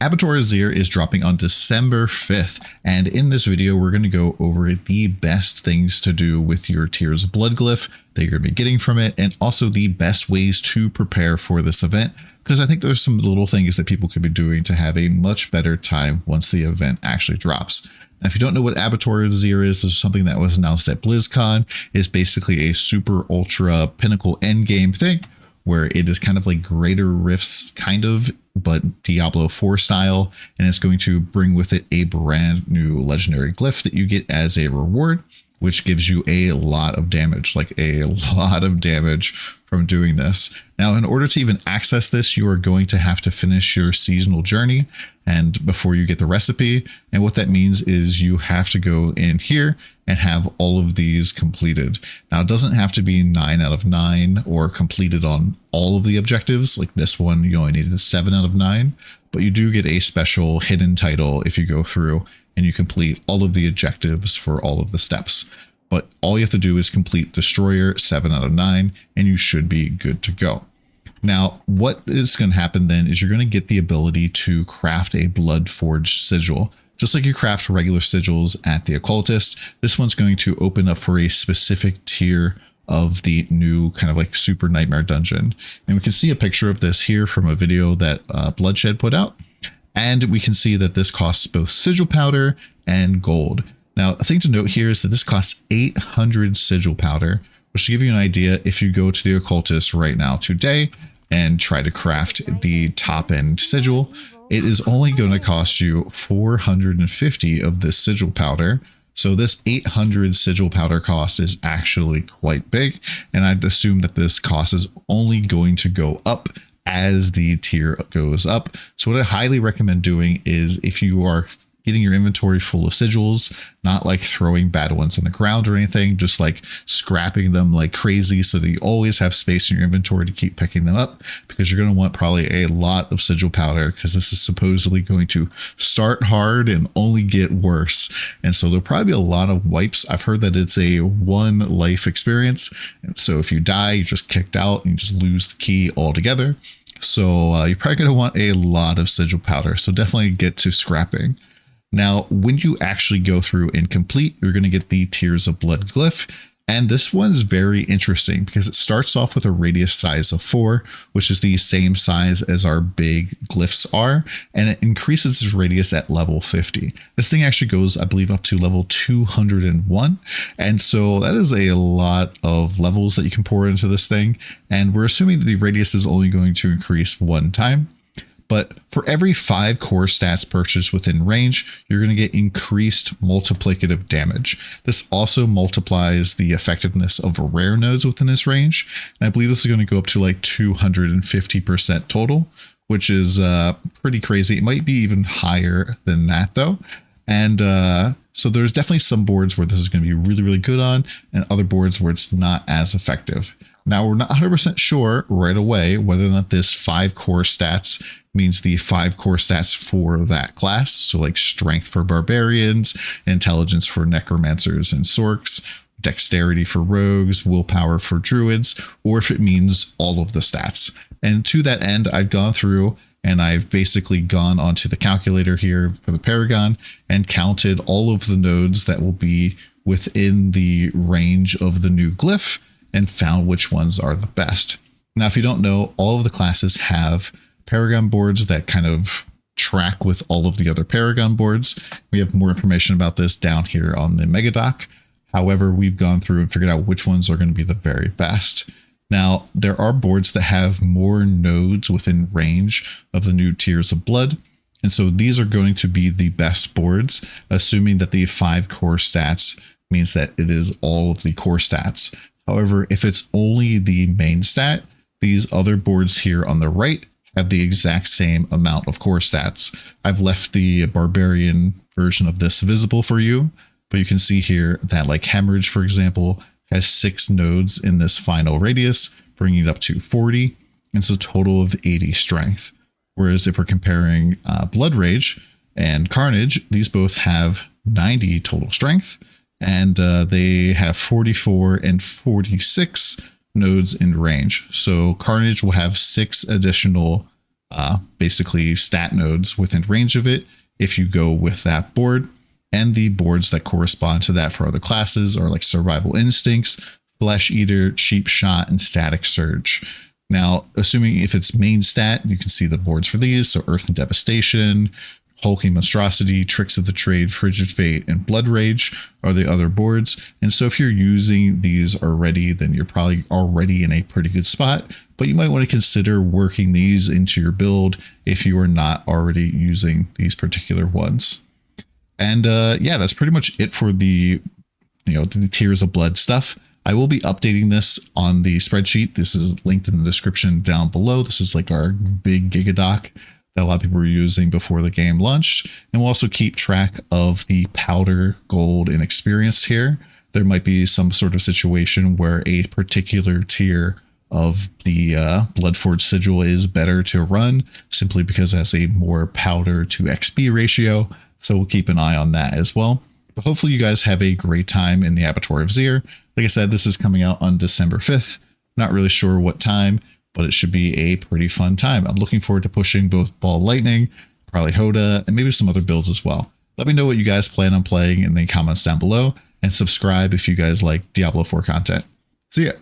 Abattoir of Zir is dropping on December 5th, and in this video we're going to go over the best things to do with your Tears of Blood glyph that you're going to be getting from it, and also the best ways to prepare for this event, because I think there's some little things that people could be doing to have a much better time once the event actually drops. Now, if you don't know what Abattoir of Zir is, this is something that was announced at BlizzCon. It's basically a super ultra pinnacle endgame thing, where it is kind of like Greater Rifts, kind of, but Diablo IV style, and it's going to bring with it a brand new legendary glyph that you get as a reward, which gives you a lot of damage, like a lot of damage from doing this. Now, in order to even access this, you are going to have to finish your seasonal journey and before you get the recipe. And what that means is you have to go in here and have all of these completed. Now, it doesn't have to be 9 out of 9 or completed on all of the objectives. Like this one, you only needed 7 out of 9, but you do get a special hidden title if you go through and you complete all of the objectives for all of the steps. But all you have to do is complete Destroyer 7 out of 9, and you should be good to go. Now, what is going to happen then is you're going to get the ability to craft a Blood Forged sigil. Just like you craft regular sigils at the Occultist, this one's going to open up for a specific tier of the new kind of like Super Nightmare dungeon. And we can see a picture of this here from a video that Bloodshed put out. And we can see that this costs both sigil powder and gold. Now, a thing to note here is that this costs 800 sigil powder, which to give you an idea, if you go to the Occultist right now today and try to craft the top end sigil, it is only going to cost you 450 of this sigil powder. So this 800 sigil powder cost is actually quite big. And I'd assume that this cost is only going to go up as the tier goes up. So what I highly recommend doing is, if you are getting your inventory full of sigils, not like throwing bad ones on the ground or anything, just like scrapping them like crazy so that you always have space in your inventory to keep picking them up, because you're going to want probably a lot of sigil powder, because this is supposedly going to start hard and only get worse. And so there'll probably be a lot of wipes. I've heard that it's a 1 life experience. And so if you die, you're just kicked out and you just lose the key altogether. So you're probably going to want a lot of sigil powder. So definitely get to scrapping. Now, when you actually go through and complete, you're going to get the Tears of Blood glyph. And this one's very interesting because it starts off with a radius size of 4, which is the same size as our big glyphs are. And it increases its radius at level 50. This thing actually goes, I believe, up to level 201. And so that is a lot of levels that you can pour into this thing. And we're assuming that the radius is only going to increase 1 time. But for every 5 core stats purchased within range, you're going to get increased multiplicative damage. This also multiplies the effectiveness of rare nodes within this range. And I believe this is going to go up to like 250% total, which is pretty crazy. It might be even higher than that though. And so there's definitely some boards where this is going to be really, really good on, and other boards where it's not as effective. Now, we're not 100% sure right away whether or not this 5 core stats means the 5 core stats for that class. So like strength for barbarians, intelligence for necromancers and sorks, dexterity for rogues, willpower for druids, or if it means all of the stats. And to that end, I've gone through and I've basically gone onto the calculator here for the Paragon and counted all of the nodes that will be within the range of the new glyph, and found which ones are the best. Now, if you don't know, all of the classes have Paragon boards that kind of track with all of the other Paragon boards. We have more information about this down here on the Megadoc. However, we've gone through and figured out which ones are going to be the very best. Now, there are boards that have more nodes within range of the new Tears of Blood. And so these are going to be the best boards, assuming that the 5 core stats means that it is all of the core stats. However, if it's only the main stat, these other boards here on the right have the exact same amount of core stats. I've left the barbarian version of this visible for you, but you can see here that like Hemorrhage, for example, has 6 nodes in this final radius, bringing it up to 40. It's a total of 80 strength. Whereas if we're comparing Blood Rage and Carnage, these both have 90 total strength. And they have 44 and 46 nodes in range. So Carnage will have 6 additional basically stat nodes within range of it if you go with that board. And the boards that correspond to that for other classes are like Survival Instincts, Flesh Eater, Cheap Shot, and Static Surge. Now, assuming if it's main stat, you can see the boards for these. So Earth and Devastation, Hulking Monstrosity, Tricks of the Trade, Frigid Fate, and Blood Rage are the other boards. And so if you're using these already, then you're probably already in a pretty good spot. But you might want to consider working these into your build if you are not already using these particular ones. And yeah, that's pretty much it for the Tears of Blood stuff. I will be updating this on the spreadsheet. This is linked in the description down below. This is like our big Gigadoc that a lot of people were using before the game launched. And we'll also keep track of the powder, gold, and experience here. There might be some sort of situation where a particular tier of the Bloodforged Sigil is better to run simply because it has a more powder to XP ratio. So we'll keep an eye on that as well. But hopefully you guys have a great time in the Abattoir of Zir. Like I said, this is coming out on December 5th. Not really sure what time, but it should be a pretty fun time. I'm looking forward to pushing both Ball Lightning, probably Hoda, and maybe some other builds as well. Let me know what you guys plan on playing in the comments down below, and subscribe if you guys like Diablo 4 content. See ya!